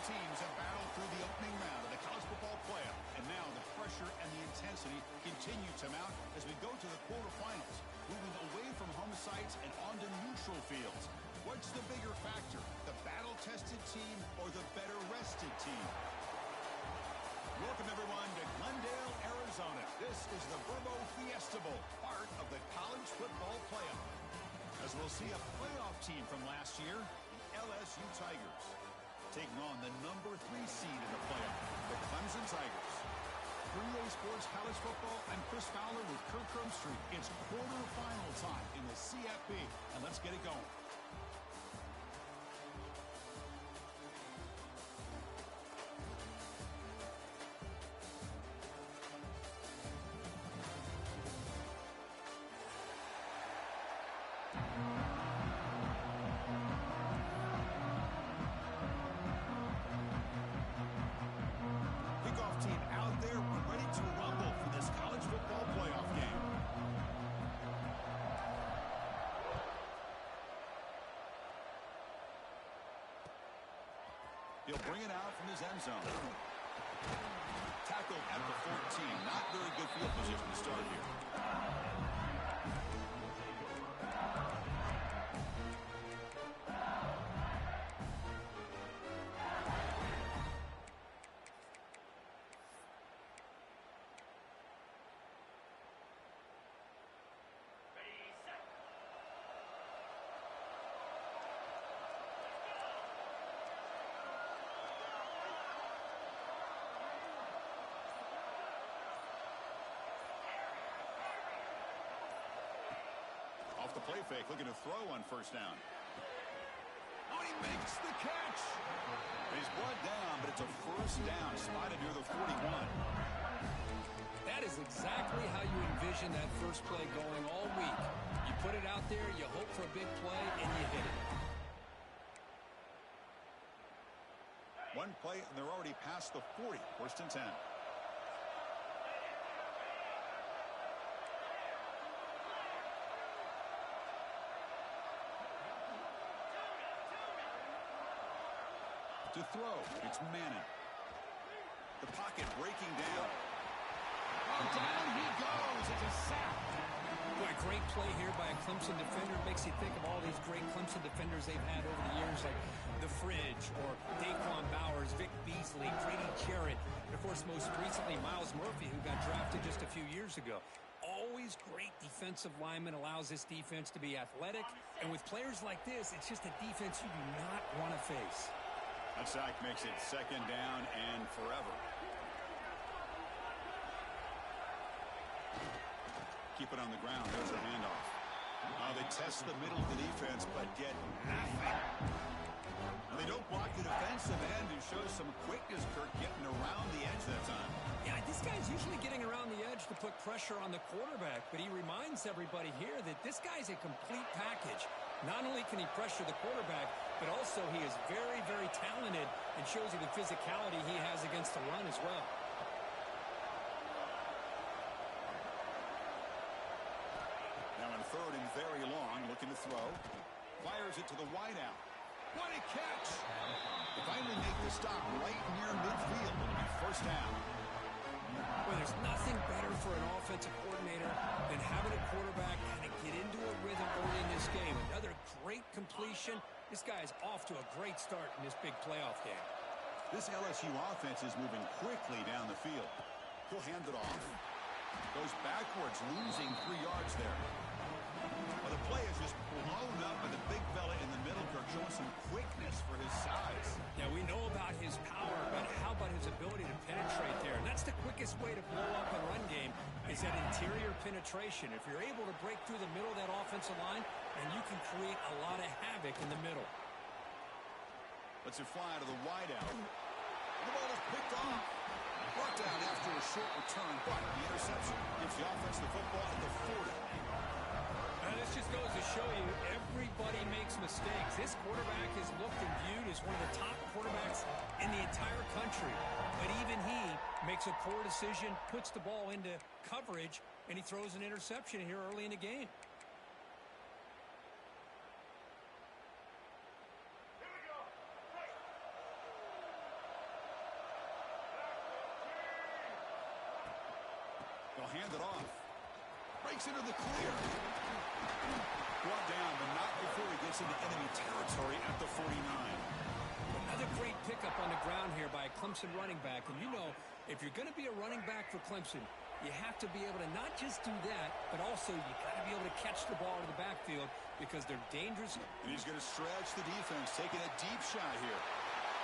teams have battled through the opening round of the college football playoff, and now the pressure and the intensity continue to mount as we go to the quarterfinals, moving away from home sites and onto neutral fields. What's the bigger factor, the battle-tested team or the better-rested team? Welcome, everyone, to Glendale, Arizona. This is the Verbo Fiesta Bowl, part of the college football playoff. As we'll see a playoff team from last year, the LSU Tigers, taking on the number 3 seed in the playoff, the Clemson Tigers. 3A Sports College Football, I'm Chris Fowler with Kirk Street. It's quarterfinal time in the CFB, and let's get it going. He'll bring it out from his end zone. Tackled at the 14. Not very good field position to start here. Off the play fake, looking to throw on first down. Oh, he makes the catch. He's brought down, but it's a first down, spotted near the 41. That is exactly how you envision that first play going all week. You put it out there, you hope for a big play, and you hit it. One play, and they're already past the 40, first and 10. To throw, it's Manning. The pocket breaking down. Oh, down he goes. It's a sack. Boy, a great play here by a Clemson defender. Makes you think of all these great Clemson defenders they've had over the years, like The Fridge or Daquan Bowers, Vic Beasley, Grady Jarrett, and, of course, most recently, Miles Murphy, who got drafted just a few years ago. Always great defensive lineman, allows this defense to be athletic. And with players like this, it's just a defense you do not want to face. That sack makes it second down and forever. Keep it on the ground. There's the handoff. They test the middle of the defense, but get nothing. They don't block the defensive end, who shows some quickness, Kirk, getting around the edge that time. Yeah, this guy's usually getting around the edge to put pressure on the quarterback, but he reminds everybody here that this guy's a complete package. Not only can he pressure the quarterback, but also he is very, very talented and shows you the physicality he has against the run as well. Now on third and very long, looking to throw. Fires it to the wideout. What a catch! They finally make the stop right near midfield. It'll be first down. Well, there's nothing better for an offensive coordinator than having a quarterback kind of get into a rhythm early in this game. Another great completion. This guy is off to a great start in this big playoff game. This LSU offense is moving quickly down the field. He'll hand it off. Goes backwards, losing 3 yards there. Well, the play is just blown up by the big fella in the middle, Kirk, showing some quickness for his size. Yeah, we know about his power, but how about his ability to penetrate there? And that's the quickest way to blow up a run game, is that interior penetration. If you're able to break through the middle of that offensive line, and you can create a lot of havoc in the middle. Lets it fly to the wideout. The ball is picked off. Brought down after a short return, but the interception gives the offense the football at the 40. And this just goes to show you, everybody makes mistakes. This quarterback is looked and viewed as one of the top quarterbacks in the entire country. But even he makes a poor decision, puts the ball into coverage, and he throws an interception here early in the game. hand it off. Breaks into the clear. Brought down, but not before he gets into enemy territory at the 49. Another great pickup on the ground here by a Clemson running back. And you know, if you're going to be a running back for Clemson, you have to be able to not just do that, but also you got to be able to catch the ball in the backfield because they're dangerous. And he's going to stretch the defense, taking a deep shot here.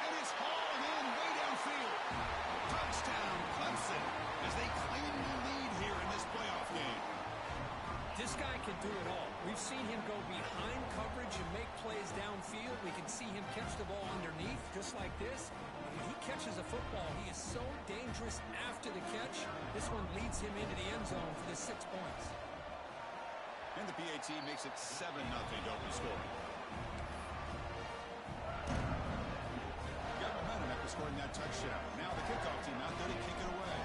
And it's hauled in way downfield. Touchdown, Clemson, as they claim the lead here in this playoff game. This guy can do it all. We've seen him go behind coverage and make plays downfield. We can see him catch the ball underneath, just like this. When he catches a football, he is so dangerous after the catch. This one leads him into the end zone for the 6 points. And the PAT makes it 7-0 to open score. Got momentum after scoring that touchdown. Now the kickoff team out there to kick it away.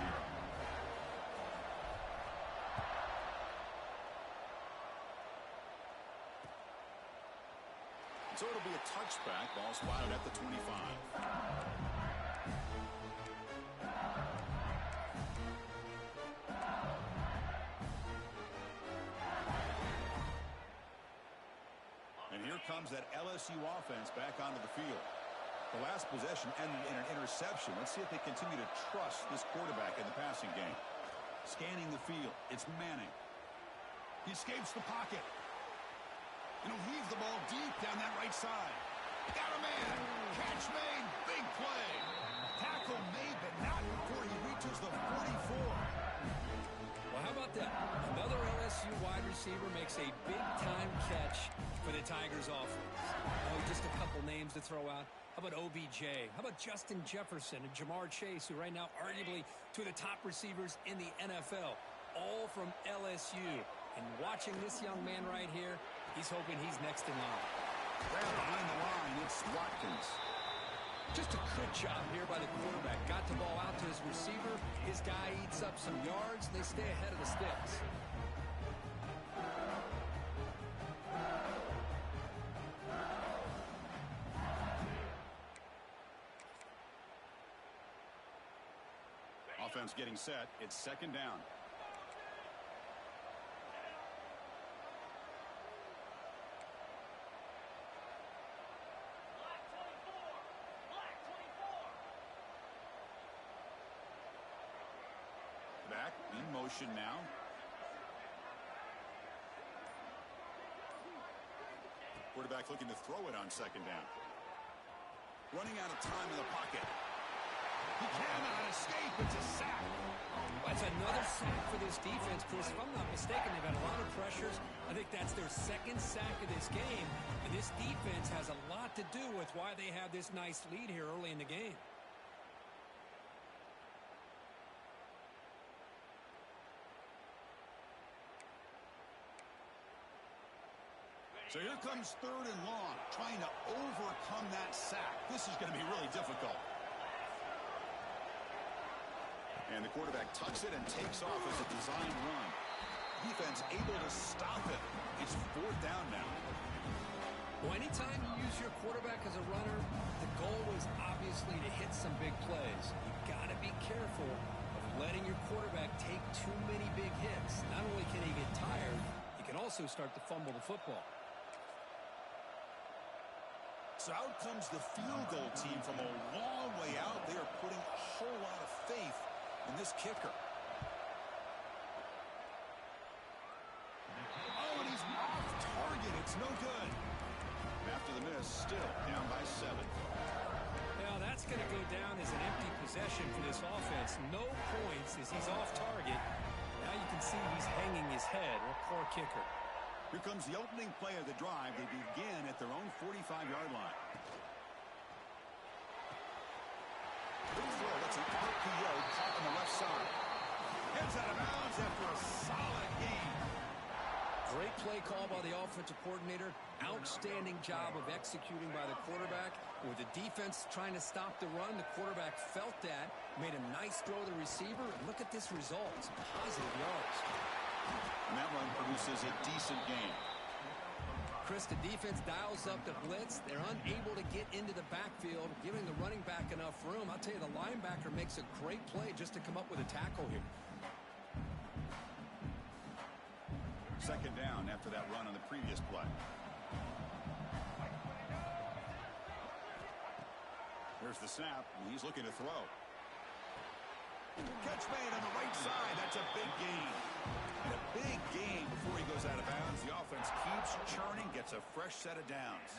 So it'll be a touchback. Ball spotted at the 25. And here comes that LSU offense back onto the field. The last possession ended in an interception. Let's see if they continue to trust this quarterback in the passing game. Scanning the field. It's Manning. He escapes the pocket. And he'll heave the ball deep down that right side. Got a man. Catch made. Big play. Tackle made, but not before he reaches the 44. Well, how about that? Another LSU wide receiver makes a big-time catch for the Tigers offense. Oh, just a couple names to throw out. How about OBJ? How about Justin Jefferson and Jamar Chase, who right now arguably two of the top receivers in the NFL, all from LSU. And watching this young man right here, he's hoping he's next in line. Well, behind the line, it's Watkins. Just a good job here by the quarterback. Got the ball out to his receiver. His guy eats up some yards. They stay ahead of the sticks. Offense getting set. It's second down. Back in motion now. Quarterback looking to throw it on second down. Running out of time in the pocket. He cannot escape. It's a sack. That's another sack for this defense, Chris. If I'm not mistaken, they've had a lot of pressures. I think that's their second sack of this game. And this defense has a lot to do with why they have this nice lead here early in the game. So here comes third and long, trying to overcome that sack. This is going to be really difficult. And the quarterback tucks it and takes off as a design run. Defense able to stop it. It's fourth down now. Well, anytime you use your quarterback as a runner, the goal is obviously to hit some big plays. You've got to be careful of letting your quarterback take too many big hits. Not only can he get tired, he can also start to fumble the football. So out comes the field goal team from a long way out. They are putting a whole lot of faith in this kicker. Oh, and he's off target. It's no good. After the miss, still down by 7. Now that's going to go down as an empty possession for this offense. No points as he's off target. Now you can see he's hanging his head. What a poor kicker. Here comes the opening play of the drive. They begin at their own 45-yard line. Good throw. That's an RPO caught on the left side. Heads out of bounds after a solid gain. Great play call by the offensive coordinator. Outstanding job of executing by the quarterback. With the defense trying to stop the run, the quarterback felt that, made a nice throw to the receiver, and look at this result. Some positive yards. And that run produces a decent gain. Chris, the defense dials up the blitz. They're unable to get into the backfield, giving the running back enough room. I'll tell you, the linebacker makes a great play just to come up with a tackle here. Second down after that run on the previous play. Here's the snap. He's looking to throw. Catch made on the right side. That's a big gain. And a big gain before he goes out of bounds. The offense keeps churning, gets a fresh set of downs.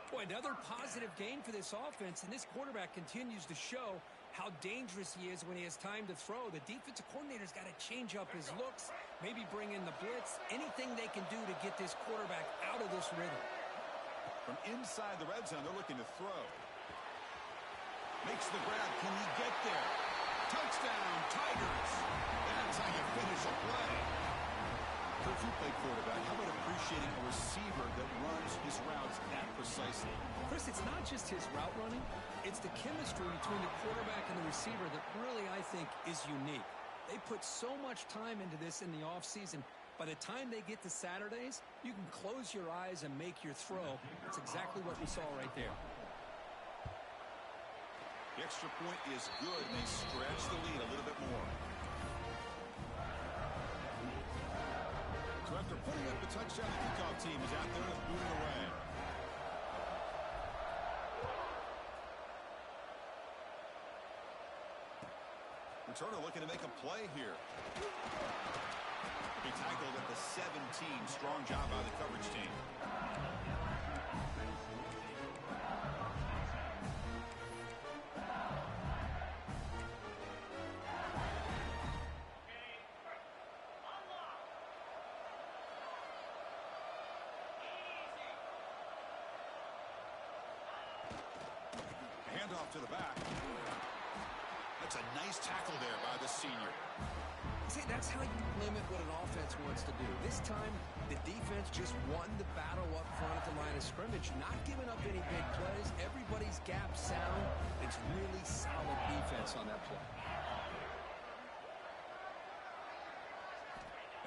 Boy, another positive gain for this offense, and this quarterback continues to show how dangerous he is when he has time to throw. The defensive coordinator's got to change up his looks, maybe bring in the blitz, anything they can do to get this quarterback out of this rhythm. From inside the red zone, they're looking to throw. Makes the grab. Can he get there? Touchdown, Tigers. That's how you finish a play. If you play quarterback, how about appreciating a receiver that runs his routes that precisely? Chris, it's not just his route running. It's the chemistry between the quarterback and the receiver that really, I think, is unique. They put so much time into this in the offseason. By the time they get to Saturdays, you can close your eyes and make your throw. That's exactly what we saw right there. The extra point is good, and they stretch the lead a little bit more. So after putting up the touchdown, the kickoff team is out there to boot it away. Returner looking to make a play here. He tackled at the 17. Strong job by the coverage team. Handoff to the back. That's a nice tackle there by the senior. See, that's how you limit what an offense wants to do. This time, the defense just won the battle up front at the line of scrimmage, not giving up any big plays. Everybody's gap sound. It's really solid defense on that play.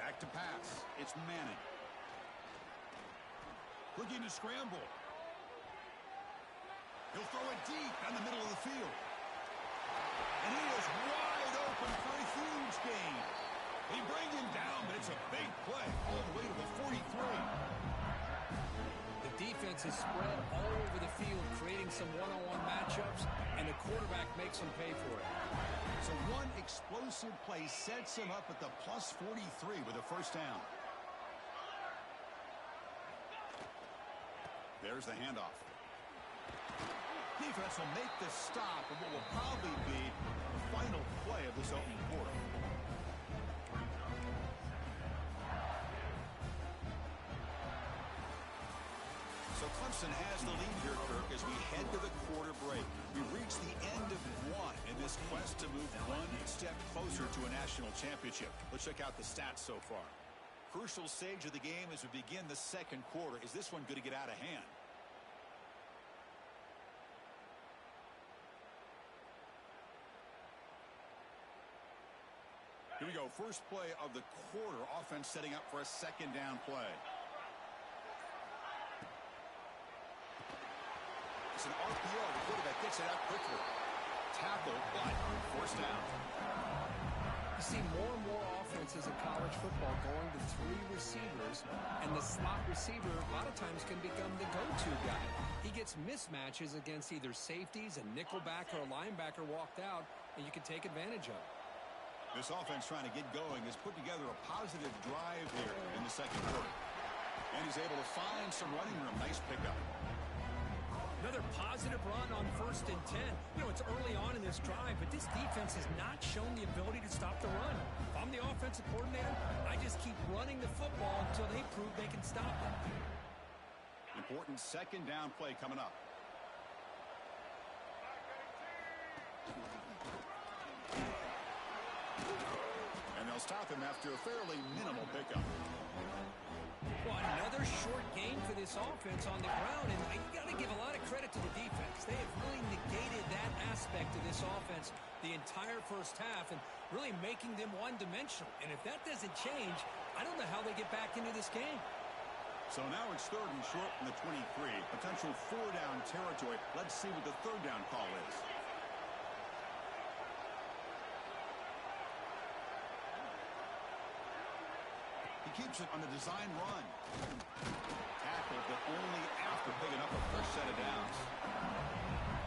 Back to pass. It's Manning. Looking to scramble. He'll throw it deep down the middle of the field. And he is wide open for a huge gain. They bring him down, but it's a big play all the way to the 43. The defense is spread all over the field, creating some one-on-one matchups, and the quarterback makes them pay for it. So one explosive play sets him up at the plus 43 with a first down. There's the handoff. Defense will make the stop of what will probably be the final play of this opening quarter. So Clemson has the lead here, Kirk, as we head to the quarter break. We reach the end of one in this quest to move one step closer to a national championship. Let's check out the stats so far. Crucial stage of the game as we begin the second quarter. Is this one going to get out of hand? Here we go. First play of the quarter. Offense setting up for a second down play. It's an RPO. The quarterback gets it out quickly. Tackle, but forced down. You see more and more offenses in college football going to three receivers, and the slot receiver a lot of times can become the go-to guy. He gets mismatches against either safeties, a nickelback, or a linebacker walked out, and you can take advantage of it. This offense trying to get going has put together a positive drive here in the second quarter. And he's able to find some running room. Nice pickup. Another positive run on 1st and 10. You know, it's early on in this drive, but this defense has not shown the ability to stop the run. If I'm the offensive coordinator, I just keep running the football until they prove they can stop it. Important second down play coming up. And they'll stop him after a fairly minimal pickup. Well, another short game for this offense on the ground, and you got to give a lot of credit to the defense. They have really negated that aspect of this offense the entire first half and really making them one-dimensional. And if that doesn't change, I don't know how they get back into this game. So now it's 3rd and short from the 23. Potential 4-down territory. Let's see what the 3rd down call is. He keeps it on a design run. Tackle, but only after picking up a fresh set of downs.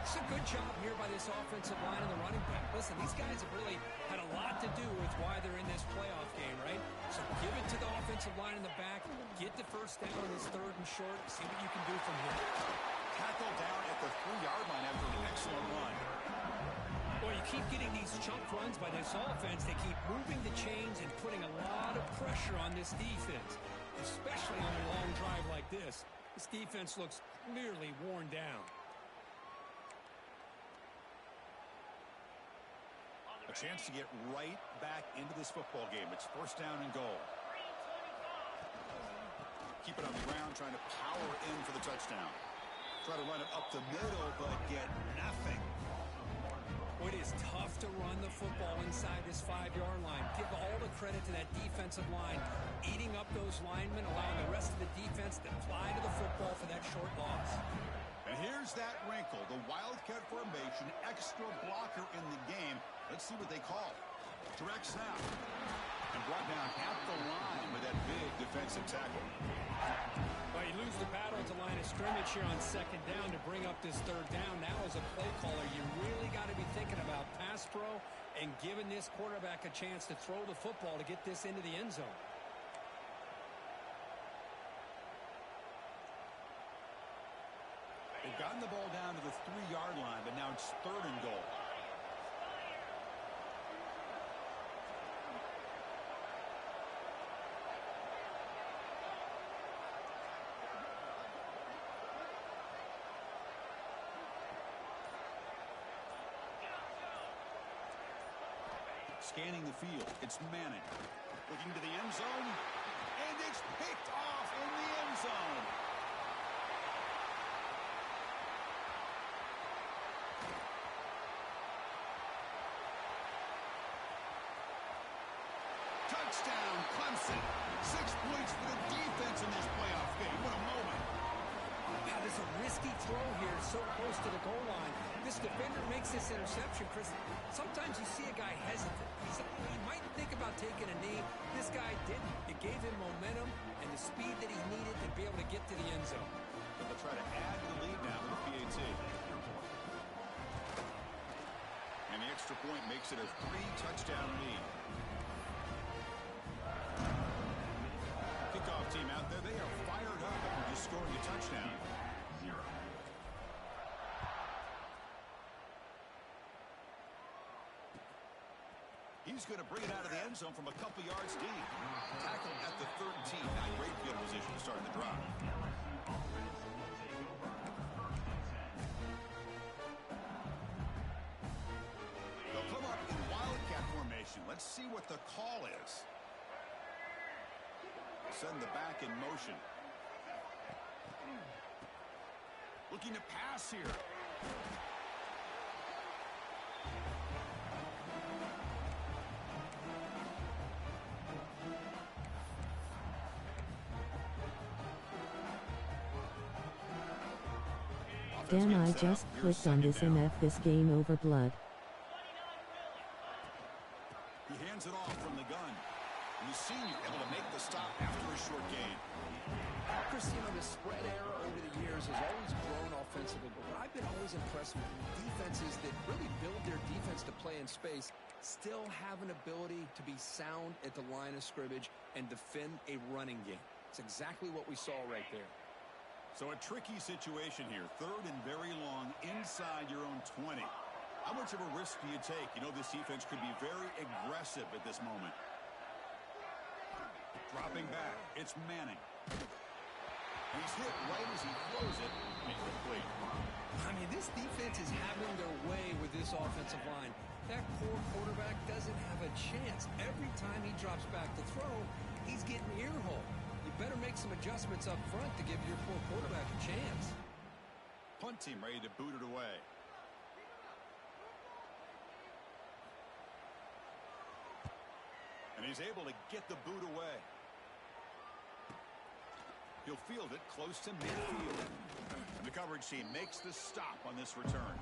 It's a good job here by this offensive line and the running back. Listen, these guys have really had a lot to do with why they're in this playoff game, right? So give it to the offensive line in the back. Get the first down on this 3rd and short. See what you can do from here. Tackle down at the 3-yard line after an excellent run. Well, you keep getting these chunk runs by this offense. They keep moving the chains and putting a lot of pressure on this defense, especially on a long drive like this. This defense looks clearly worn down. A chance to get right back into this football game. It's 1st down and goal. Keep it on the ground, trying to power in for the touchdown. Try to run it up the middle, but get nothing. It is tough to run the football inside this 5-yard line. Give all the credit to that defensive line, eating up those linemen, allowing the rest of the defense to fly to the football for that short loss. And here's that wrinkle, the Wildcat formation, extra blocker in the game. Let's see what they call. Direct snap. And brought down at the line with that big defensive tackle. Well, you lose the battle at the line of scrimmage here on 2nd down to bring up this 3rd down. Now as a play caller, you really got to be thinking about pass pro and giving this quarterback a chance to throw the football to get this into the end zone. They've gotten the ball down to the 3-yard line, but now it's 3rd and goal. Scanning the field, it's Manning. Looking to the end zone, and it's picked off in the end zone. Touchdown, Clemson. 6 points for the defense in this playoff game. What a moment. Wow, there's a risky throw here so close to the goal line. This defender makes this interception, Chris. Sometimes you see a guy hesitant. He might think about taking a knee. This guy didn't. It gave him momentum and the speed that he needed to be able to get to the end zone. But they'll try to add the lead now with the PAT. And the extra point makes it a 3-touchdown lead. Kickoff team out there, they are fired up after just scoring a touchdown. He's going to bring it out of the end zone from a couple yards deep. Tackle at the 13. Not great field position to start the drive. They'll come up in Wildcat formation. Let's see what the call is. Send the back in motion. Looking to pass here. Damn, I just clicked on this MF this game over blood. He hands it off from the gun. And the senior able to make the stop after a short gain. Chris, you know, the spread era over the years has always grown offensively, but what I've been always impressed with defenses that really build their defense to play in space still have an ability to be sound at the line of scrimmage and defend a running game. It's exactly what we saw right there. So a tricky situation here. 3rd and very long inside your own 20. How much of a risk do you take? You know, this defense could be very aggressive at this moment. Dropping back. It's Manning. He's hit right as he throws it. Incomplete. I mean, this defense is having their way with this offensive line. That poor quarterback doesn't have a chance. Every time he drops back to throw, he's getting ear-hole. You better make some adjustments up front to give your poor quarterback a chance. Punt team ready to boot it away. And he's able to get the boot away. He'll field it close to midfield. And the coverage team makes the stop on this return.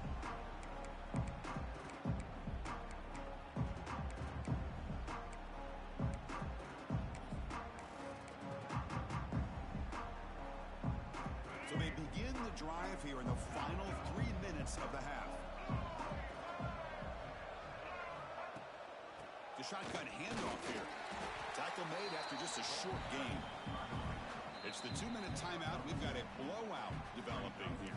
drive here in the final 3 minutes of the half. The shotgun handoff here. Tackle made after just a short game. It's the 2-minute timeout. We've got a blowout developing here.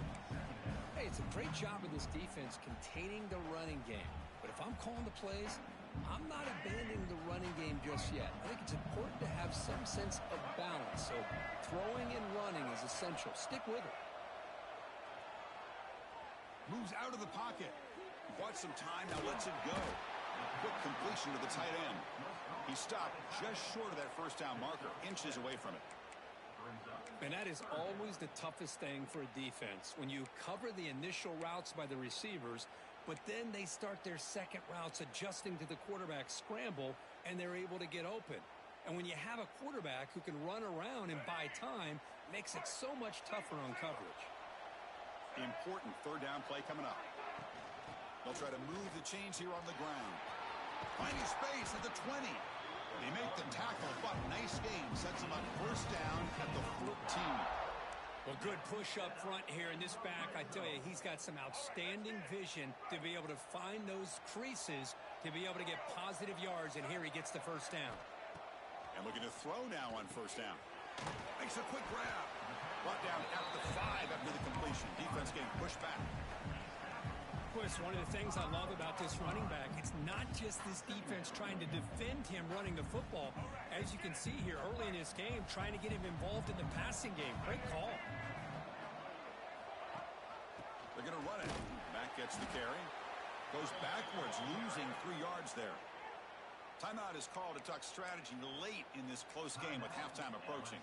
Hey, it's a great job of this defense containing the running game. But if I'm calling the plays, I'm not abandoning the running game just yet. I think it's important to have some sense of balance. So throwing and running is essential. Stick with it. Moves out of the pocket. Bought some time, now lets it go. Quick completion to the tight end. He stopped just short of that first down marker, inches away from it. And that is always the toughest thing for a defense. When you cover the initial routes by the receivers, but then they start their second routes adjusting to the quarterback scramble, and they're able to get open. And when you have a quarterback who can run around and buy time, it makes it so much tougher on coverage. Important third down play coming up. They'll try to move the chains here on the ground. Finding space at the 20. They make the tackle, but nice game. Sets them up first down at the 14. Well, good push up front here in this back. I tell you, he's got some outstanding vision to be able to find those creases to be able to get positive yards, and here he gets the first down. And looking to throw now on first down. Makes a quick grab. Brought down at the 5 after the completion. Defense getting pushed back. Of course, one of the things I love about this running back, it's not just this defense trying to defend him running the football. As you can see here early in this game, trying to get him involved in the passing game. Great call. They're going to run it. Back gets the carry. Goes backwards, losing 3 yards there. Timeout is called to talk strategy late in this close game with halftime approaching.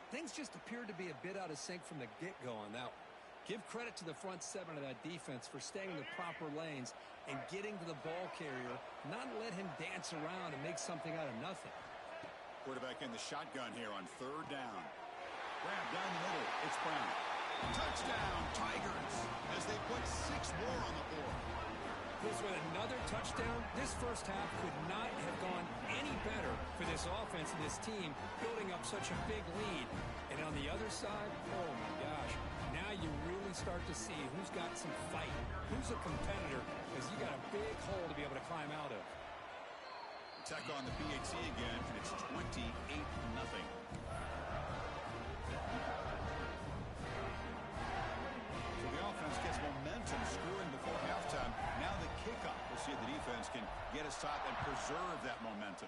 Things just appeared to be a bit out of sync from the get-go on that one. Give credit to the front 7 of that defense for staying in the proper lanes and getting to the ball carrier, not let him dance around and make something out of nothing. Quarterback in the shotgun here on third down. Grab down the middle. It's Brown. Touchdown, Tigers, as they put 6 more on the board. With another touchdown, this first half could not have gone any better for this offense and this team, building up such a big lead. And on the other side, oh my gosh, now you really start to see who's got some fight, who's a competitor, because you got a big hole to be able to climb out of. Tech on the PAT again, and it's 28-0. So the offense gets momentum scoring before halftime. Now the kickoff. We'll see if the defense can get a stop and preserve that momentum.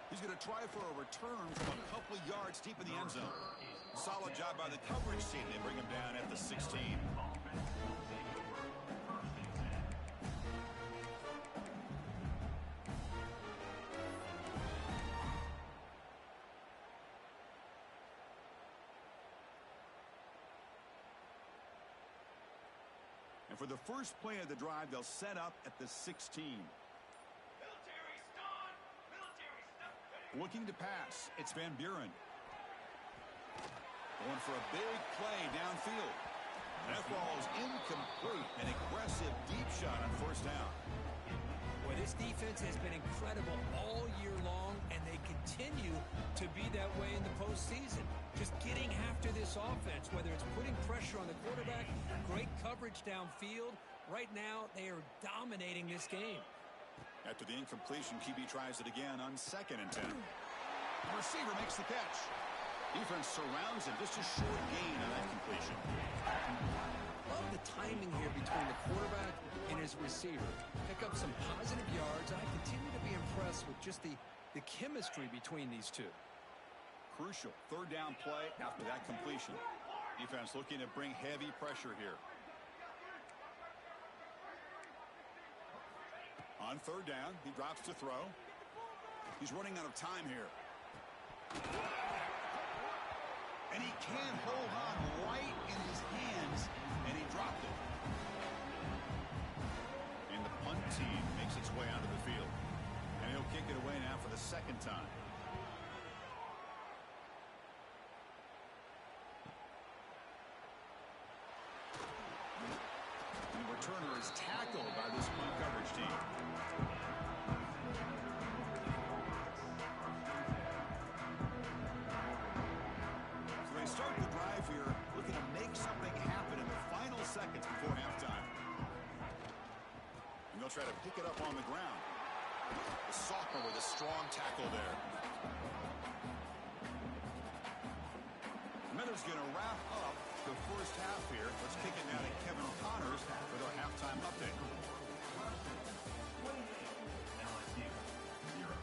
He's going to try for a return from a couple of yards deep in the end zone. Solid job by the coverage team. They bring him down at the 16. And for the first play of the drive, they'll set up at the 16. Looking to pass. It's Van Buren. Going for a big play downfield. That ball is incomplete. An aggressive deep shot on first down. Well, this defense has been incredible all year long, and they continue to be that way in the postseason. Just getting after this offense, whether it's putting pressure on the quarterback, great coverage downfield. Right now, they are dominating this game. After the incompletion, QB tries it again on 2nd and 10. The receiver makes the catch. Defense surrounds him. Just a short gain on that completion. Love the timing here between the quarterback and his receiver. Pick up some positive yards. I continue to be impressed with just the chemistry between these two. Crucial third down play after that completion. Defense looking to bring heavy pressure here. On third down, he drops to throw. He's running out of time here. And he can't hold on right in his hands, and he dropped it. And the punt team makes its way onto the field. And he'll kick it away now for the 2nd time. And the returner is tackled by this punt coverage team. try to pick it up on the ground. The sophomore with a strong tackle there. Miller's going to wrap up the first half here. Let's kick it now to Kevin Connors with our halftime update. LSU, 0.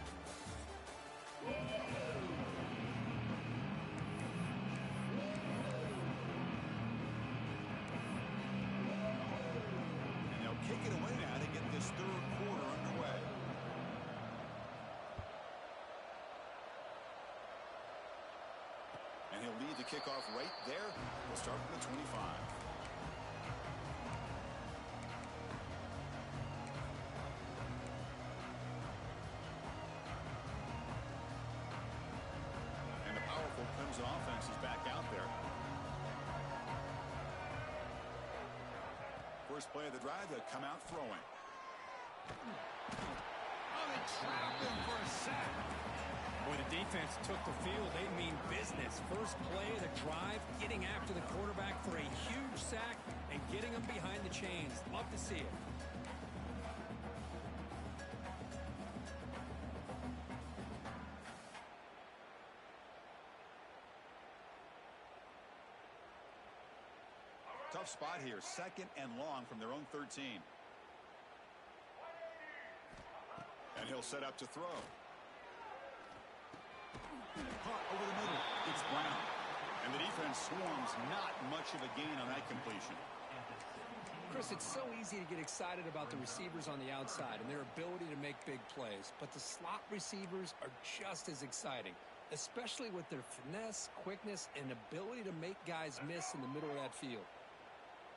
And they'll kick it away now to get this third quarter underway. And he'll lead the kickoff right there. We'll start from the 25. And the powerful Clemson offense is back out there. First play of the drive, they'll come out throwing. Oh, they trapped him for a sack. Boy, the defense took the field. They mean business. First play of the drive, getting after the quarterback for a huge sack and getting him behind the chains. Love to see it. Tough spot here. Second and long from their own 13. And he'll set up to throw. Caught over the middle. It's Brown. And the defense swarms. Not much of a gain on that completion. Chris, it's so easy to get excited about the receivers on the outside and their ability to make big plays. But the slot receivers are just as exciting, especially with their finesse, quickness, and ability to make guys miss in the middle of that field.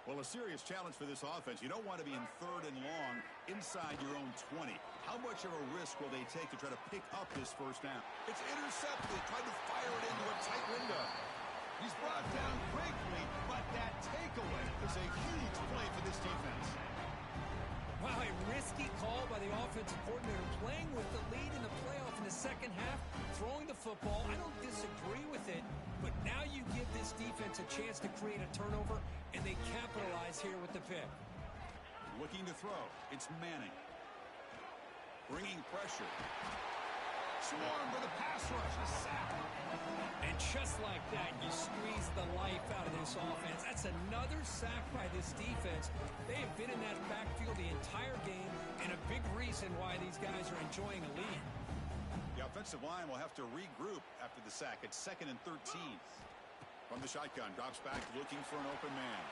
Well, a serious challenge for this offense. You don't want to be in third and long inside your own 20. How much of a risk will they take to try to pick up this first down? It's intercepted. Tried to fire it into a tight window. He's brought down quickly, but that takeaway is a huge play for this defense. Wow, a risky call by the offensive coordinator, playing with the lead in the playoff in the second half, throwing the football. I don't disagree with it, but now you give this defense a chance to create a turnover, and they capitalize here with the pick. Looking to throw. It's Manning. Bringing pressure. Swarm for the pass rush, a sack. And just like that, you squeeze the life out of this offense. That's another sack by this defense. They have been in that backfield the entire game, and a big reason why these guys are enjoying a lead. The offensive line will have to regroup after the sack. It's 2nd and 13. From the shotgun, drops back looking for an open man.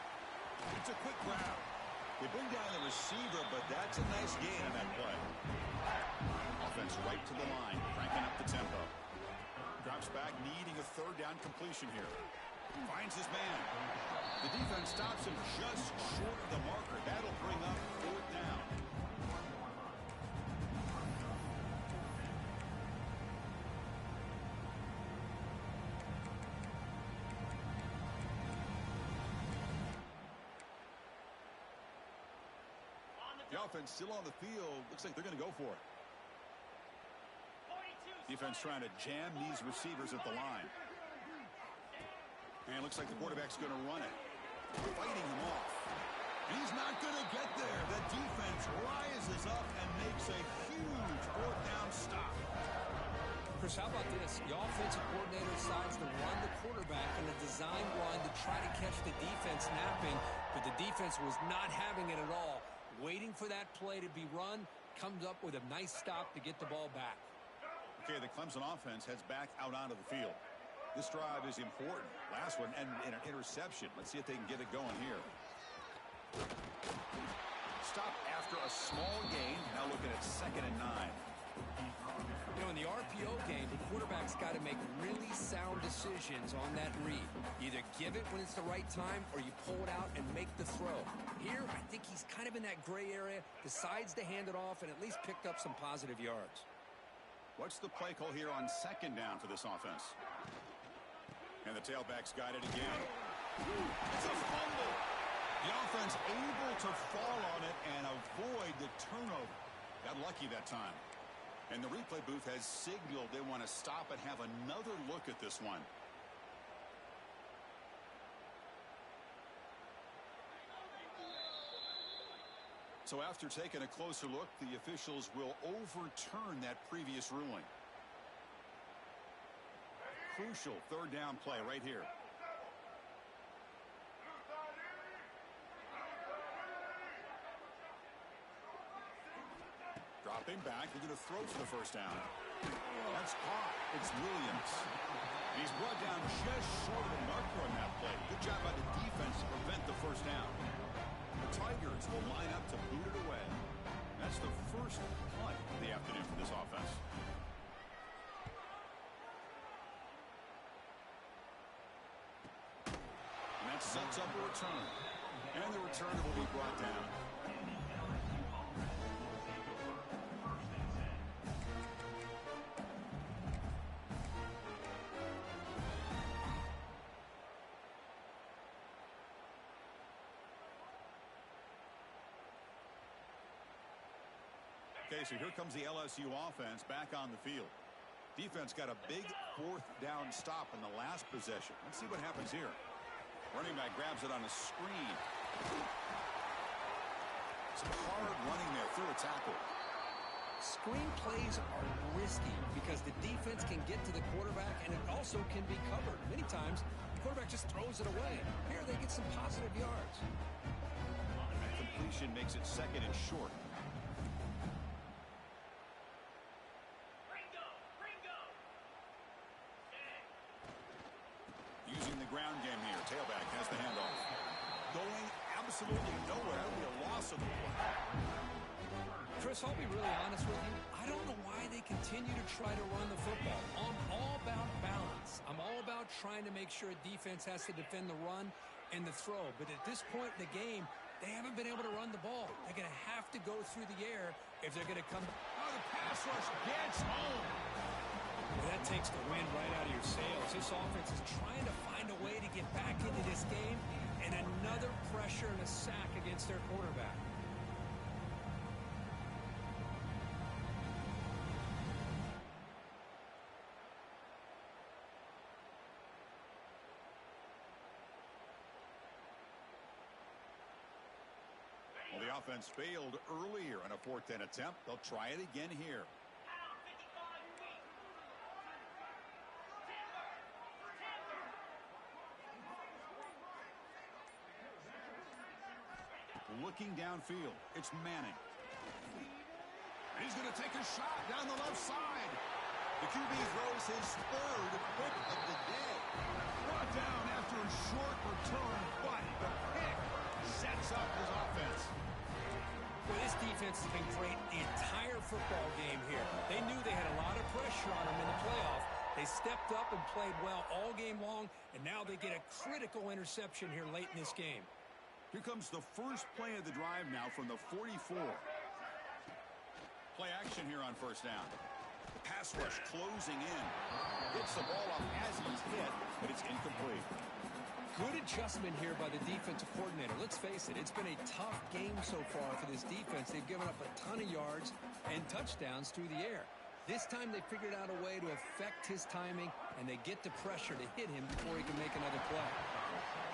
It's a quick grab. They bring down the receiver, but that's a nice gain on that play. Offense right to the line, cranking up the tempo. Drops back, needing a third down completion here. Finds his man. The defense stops him just short of the marker. That'll bring up 4th down. The offense still on the field. Looks like they're going to go for it. Defense trying to jam these receivers at the line. And it looks like the quarterback's going to run it. Fighting him off. He's not going to get there. The defense rises up and makes a huge 4th down stop. Chris, how about this? The offensive coordinator decides to run the quarterback in a design run to try to catch the defense napping, but the defense was not having it at all. Waiting for that play to be run, comes up with a nice stop to get the ball back. Okay, the Clemson offense heads back out onto the field. This drive is important. Last one, and an interception. Let's see if they can get it going here. Stop after a small gain. Now looking at 2nd and 9. You know, in the RPO game, the quarterback's got to make really sound decisions on that read. Either give it when it's the right time or you pull it out and make the throw. Here, I think he's kind of in that gray area, decides to hand it off and at least picked up some positive yards. What's the play call here on 2nd down for this offense? And the tailback's got it again. It's a fumble. The offense able to fall on it and avoid the turnover. Got lucky that time. And the replay booth has signaled they want to stop and have another look at this one. So after taking a closer look, the officials will overturn that previous ruling. Crucial third down play right here. Dropping back, they're going to throw for the first down. That's caught. It's Williams. He's brought down just short of the marker on that play. Good job by the defense to prevent the first down. The Tigers will line up to boot it away. That's the first punt of the afternoon for this offense. And that sets up a return. And the returner will be brought down. Okay, so here comes the LSU offense back on the field. Defense got a big fourth down stop in the last possession. Let's see what happens here. Running back grabs it on a screen. Some hard running there through a tackle. Screen plays are risky because the defense can get to the quarterback and it also can be covered. Many times, the quarterback just throws it away. Here they get some positive yards. That completion makes it second and short. Using the ground game here. Tailback has the handoff. Going absolutely nowhere. That'll be a loss of the play. Chris, I'll be really honest with you. I don't know why they continue to try to run the football. I'm all about balance. I'm all about trying to make sure a defense has to defend the run and the throw. But at this point in the game, they haven't been able to run the ball. They're going to have to go through the air if they're going to come. Oh, the pass rush gets home. Well, that takes the wind right out of your sails. This offense is trying to find a way to get back into this game, and another pressure and a sack against their quarterback. Well, the offense failed earlier on a fourth down attempt. They'll try it again here. Looking downfield, it's Manning. He's going to take a shot down the left side. The QB throws his third pick of the day. Brought down after a short return, but the pick sets up his offense. Well, this defense has been great the entire football game here. They knew they had a lot of pressure on them in the playoff. They stepped up and played well all game long, and now they get a critical interception here late in this game. Here comes the first play of the drive now from the 44. Play action here on first down. Pass rush closing in. Hits the ball off as he's hit, but it's incomplete. Good adjustment here by the defensive coordinator. Let's face it, it's been a tough game so far for this defense. They've given up a ton of yards and touchdowns through the air. This time they figured out a way to affect his timing, and they get the pressure to hit him before he can make another play.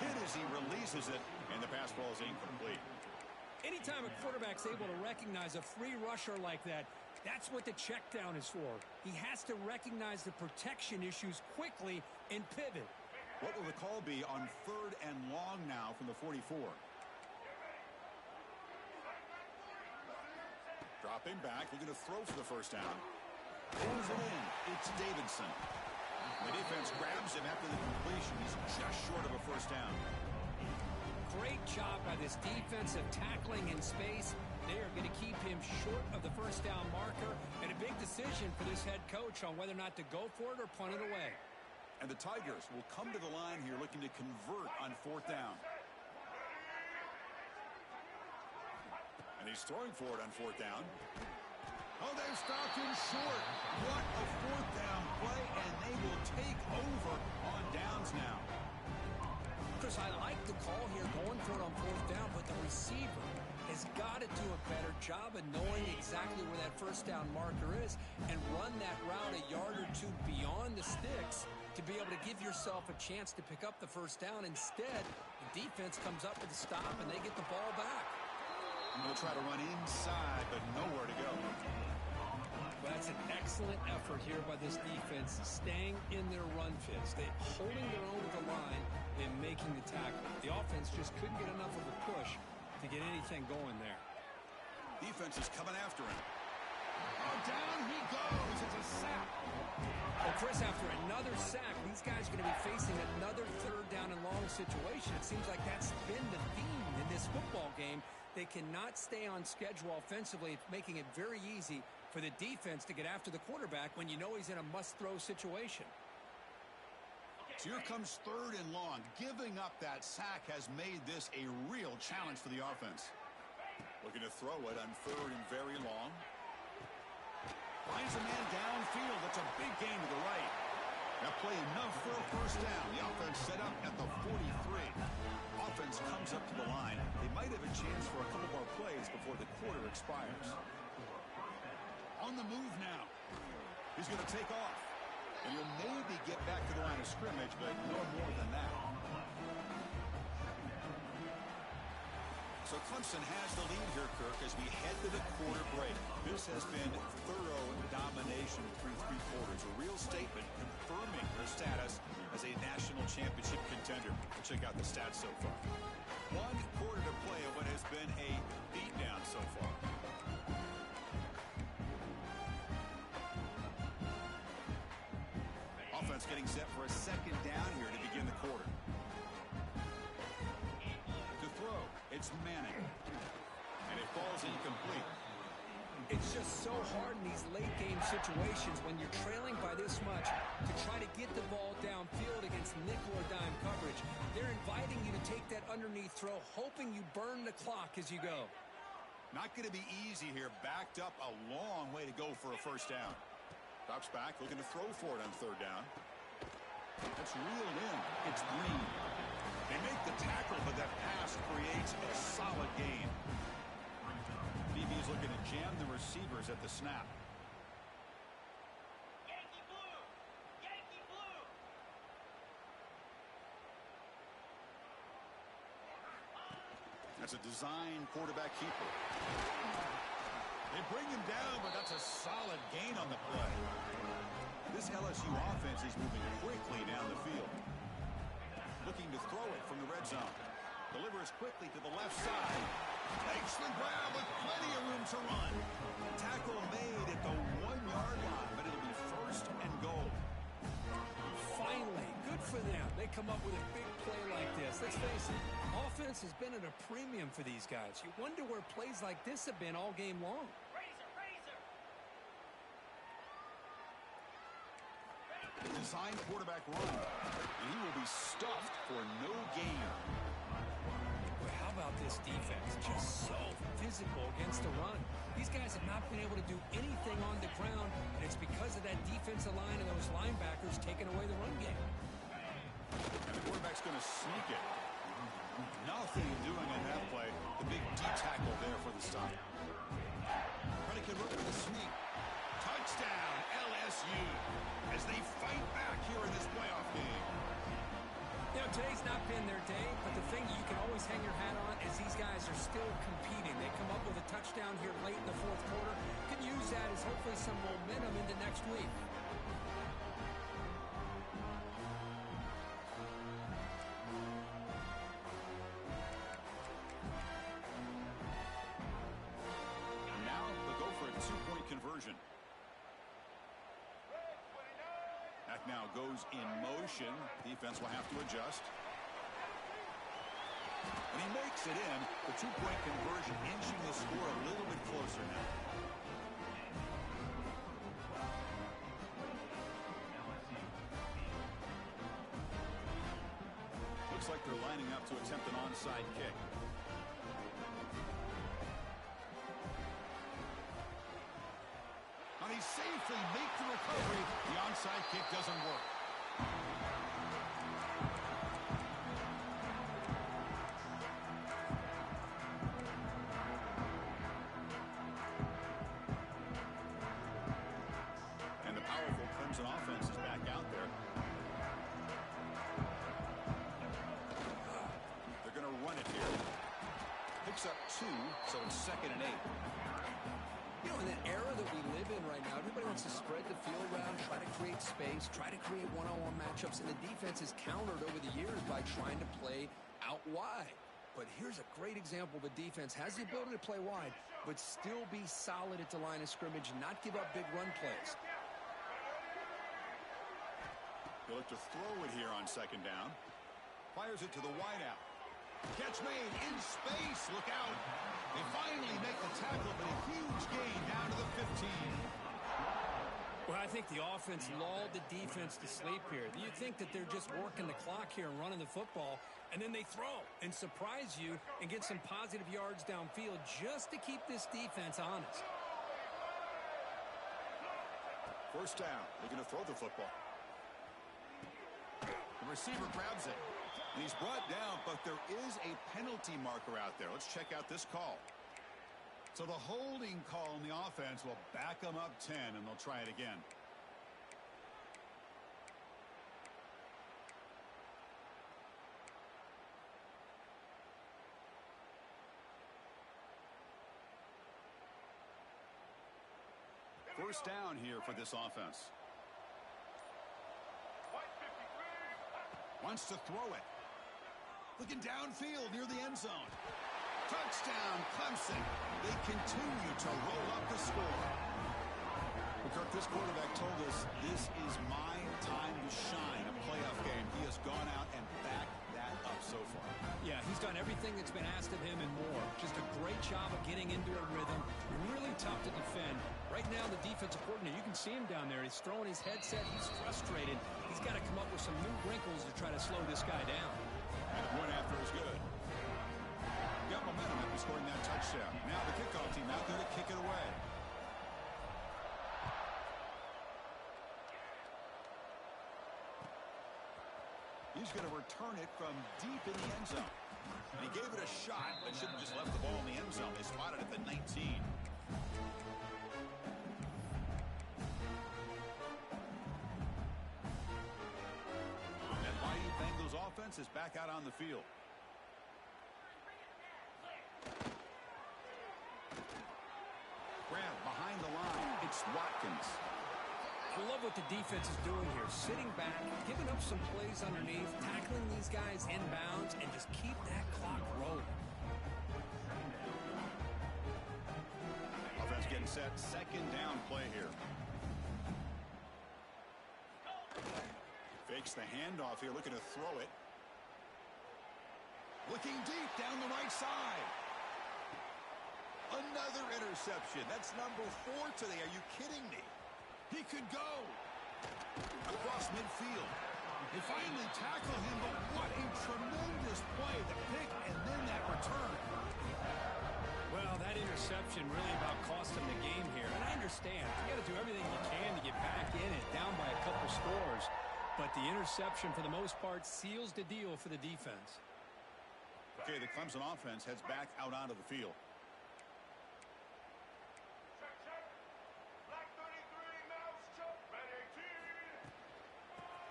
Hit as he releases it, and the pass ball is incomplete. Anytime a quarterback's able to recognize a free rusher like that, that's what the check down is for. He has to recognize the protection issues quickly and pivot. What will the call be on third and long now from the 44? Dropping back, looking to throw for the first down. Pulls it in. It's Davidson. The defense grabs him after the completion. He's just short of a first down. Great job by this defensive tackling in space. They are going to keep him short of the first down marker, and a big decision for this head coach on whether or not to go for it or punt it away. And the Tigers will come to the line here looking to convert on fourth down. And he's throwing for it on fourth down. Oh, they've stopped him short. What a fourth down play, and they will take over on downs now. Chris, I like the call here going for it on fourth down, but the receiver has got to do a better job of knowing exactly where that first down marker is and run that route a yard or two beyond the sticks to be able to give yourself a chance to pick up the first down. Instead, the defense comes up with a stop, and they get the ball back. They'll try to run inside, but nowhere to go. Well, that's an excellent effort here by this defense, staying in their run fits. They're holding their own at the line and making the tackle. The offense just couldn't get enough of a push to get anything going there. Defense is coming after him. Oh, down he goes. It's a sack. Well, Chris, after another sack, these guys are going to be facing another third down and long situation. It seems like that's been the theme in this football game. They cannot stay on schedule offensively, making it very easy for the defense to get after the quarterback when you know he's in a must-throw situation. So here comes 3rd and long. Giving up that sack has made this a real challenge for the offense. Looking to throw it on 3rd and very long. Finds a man downfield. That's a big gain to the right. That play enough for a first down. The offense set up at the 43. Offense comes up to the line. They might have a chance for a couple more plays before the quarter expires. On the move now. He's going to take off. And he'll maybe get back to the line of scrimmage, but no more than that. So Clemson has the lead here, Kirk, as we head to the quarter break. This has been thorough domination through 3 quarters. A real statement confirming their status as a national championship contender. Check out the stats so far. 1 quarter to play of what has been a beatdown so far. Offense getting set for a 2nd down here to begin the quarter. To throw, it's Manning. And it falls incomplete. It's just so hard in these late-game situations when you're trailing by this much to try to get the ball downfield against nickel or dime coverage. They're inviting you to take that underneath throw, hoping you burn the clock as you go. Not going to be easy here. Backed up a long way to go for a first down. Drops back, looking to throw for it on 3rd down. It's reeled in. It's Green. They make the tackle, but that pass creates a solid gain. DB's looking to jam the receivers at the snap. Yankee Blue! Yankee Blue! That's a design quarterback keeper. They bring him down, but that's a solid gain on the play. This LSU offense is moving quickly down the field. Looking to throw it from the red zone. Delivers quickly to the left side. Makes the grab with plenty of room to run. Tackle made at the 1-yard line, but it'll be 1st and goal. Finally, good for them. They come up with a big play like this. Let's face it, offense has been at a premium for these guys. You wonder where plays like this have been all game long. Design quarterback run, and he will be stuffed for no gain. Well, how about this defense? Just so physical against the run. These guys have not been able to do anything on the ground, and it's because of that defensive line and those linebackers taking away the run game. And the quarterback's going to sneak it. Nothing doing on that play. The big D tackle there for the stop. Predicate looking at the sneak. Touchdown, LSU, as they fight back here in this playoff game. You know, today's not been their day, but the thing you can always hang your hat on is these guys are still competing. They come up with a touchdown here late in the 4th quarter. Can use that as hopefully some momentum into next week. And now they'll go for a 2-point conversion. That now goes in motion. Defense will have to adjust. And he makes it in. The 2-point conversion inching the score a little bit closer now. Looks like they're lining up to attempt an onside kick. And he safely makes the recovery. The onside kick doesn't work. And the powerful Clemson offense is back out there. They're going to run it here. Pick picks up 2, so it's 2nd and 8. You know, in the era that we live in right now, everybody wants to spread the field around, try to create space, try to create one-on-one matchups, and the defense has countered over the years by trying to play out wide. But here's a great example. The defense has the ability to play wide, but still be solid at the line of scrimmage, not give up big run plays. He'll look to throw it here on 2nd down. Fires it to the wideout. Catch made in space. Look out. They finally make the tackle, but a huge gain down to the 15. Well, I think the offense lulled the defense to sleep here. You think that they're just working the clock here and running the football, and then they throw and surprise you and get some positive yards downfield just to keep this defense honest. 1st down. Looking to throw the football. The receiver grabs it. And he's brought down, but there is a penalty marker out there. Let's check out this call. So the holding call on the offense will back them up 10, and they'll try it again. First down here for this offense. Wants to throw it. Looking downfield near the end zone. Touchdown, Clemson. They continue to roll up the score. Well, Kirk, this quarterback told us this is my time to shine, a playoff game. He has gone out and backed that up so far. Yeah, he's done everything that's been asked of him and more. Just a great job of getting into a rhythm. Really tough to defend. Right now, the defensive coordinator, you can see him down there. He's throwing his headset. He's frustrated. He's got to come up with some new wrinkles to try to slow this guy down. And the point after is good. Got momentum after scoring that touchdown. Now the kickoff team out there to kick it away. He's going to return it from deep in the end zone. And he gave it a shot, but should have just left the ball in the end zone. They spotted it at the 19. And Mighty Bengals offense is back out on the field. Grab behind the line. It's Watkins. I love what the defense is doing here. Sitting back, giving up some plays underneath, tackling these guys inbounds, and just keep that clock rolling. Offense getting set. 2nd down play here. Fakes the handoff here, looking to throw it. Looking deep down the right side. Another interception. That's number 4 today. Are you kidding me? He could go across midfield. They finally tackle him, but what a tremendous play. The pick and then that return. Well, that interception really about cost him the game here. And I understand. You got to do everything you can to get back in it, down by a couple scores. But the interception, for the most part, seals the deal for the defense. Okay, the Clemson offense heads back out onto the field.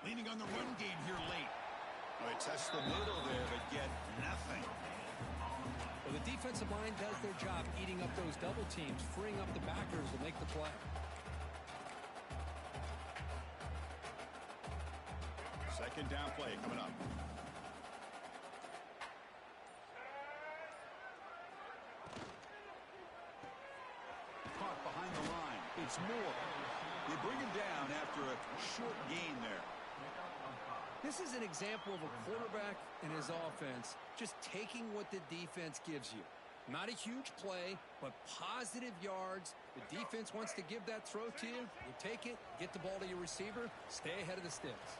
Leaning on the run game here late. Well, they test the middle there, but get nothing. Well, the defensive line does their job eating up those double teams, freeing up the backers to make the play. Second down play coming up. Caught behind the line. It's Moore. They bring him down after a short gain there. This is an example of a quarterback and his offense just taking what the defense gives you. Not a huge play, but positive yards. The defense wants to give that throw to you. You take it, get the ball to your receiver, stay ahead of the sticks.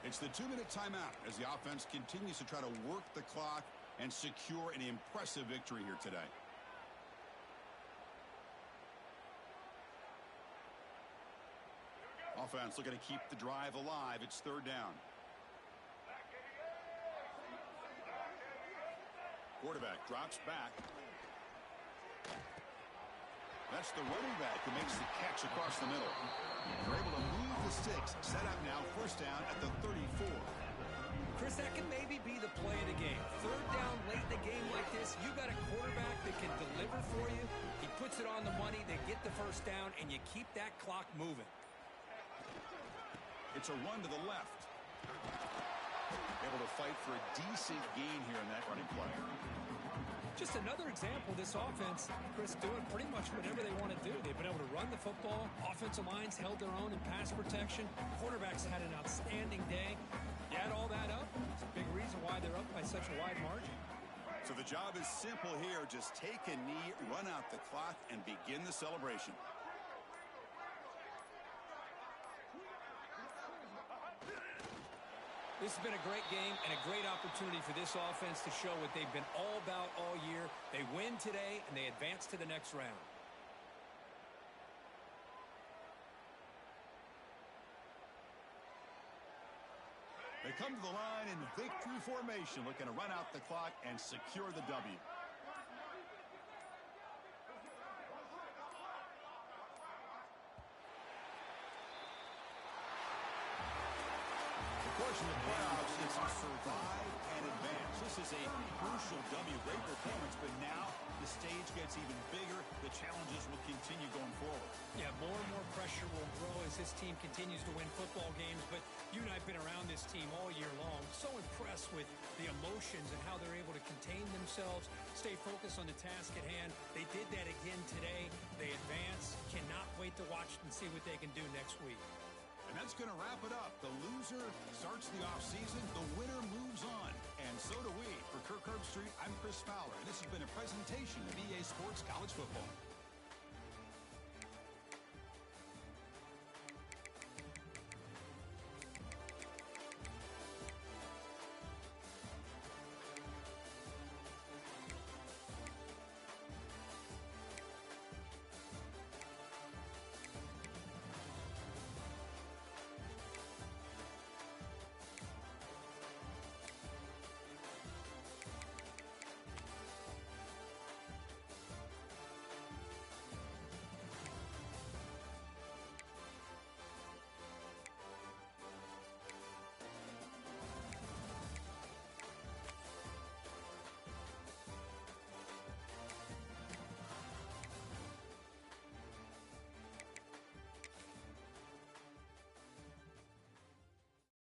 It's the 2-minute timeout as the offense continues to try to work the clock and secure an impressive victory here today. Offense looking to keep the drive alive. It's 3rd down. Quarterback drops back. That's the running back who makes the catch across the middle. They're able to move the sticks. Set up now, 1st down at the 34. Chris, that can maybe be the play of the game. Third down late in the game like this, you got a quarterback that can deliver for you. He puts it on the money, they get the first down, and you keep that clock moving. It's a run to the left. Able to fight for a decent gain here in that running play. Just another example of this offense, Chris, doing pretty much whatever they want to do. They've been able to run the football. Offensive lines held their own in pass protection. Quarterbacks had an outstanding day. You add all that up, it's a big reason why they're up by such a wide margin. So the job is simple here. Just take a knee, run out the clock, and begin the celebration. This has been a great game and a great opportunity for this offense to show what they've been all about all year. They win today, and they advance to the next round. They come to the line in victory formation, looking to run out the clock and secure the W. Of course, in the playoffs, it's survive and advance. This is a crucial W. Great performance, but now the stage gets even bigger. The challenges will continue going forward. Yeah, more and more pressure will grow as this team continues to win football games, but you and I have been around this team all year long. So impressed with the emotions and how they're able to contain themselves, stay focused on the task at hand. They did that again today. They advance. Cannot wait to watch and see what they can do next week. And that's going to wrap it up. The loser starts the offseason. The winner moves on. And so do we. For Kirk Herbstreit, I'm Chris Fowler. And this has been a presentation of EA Sports College Football.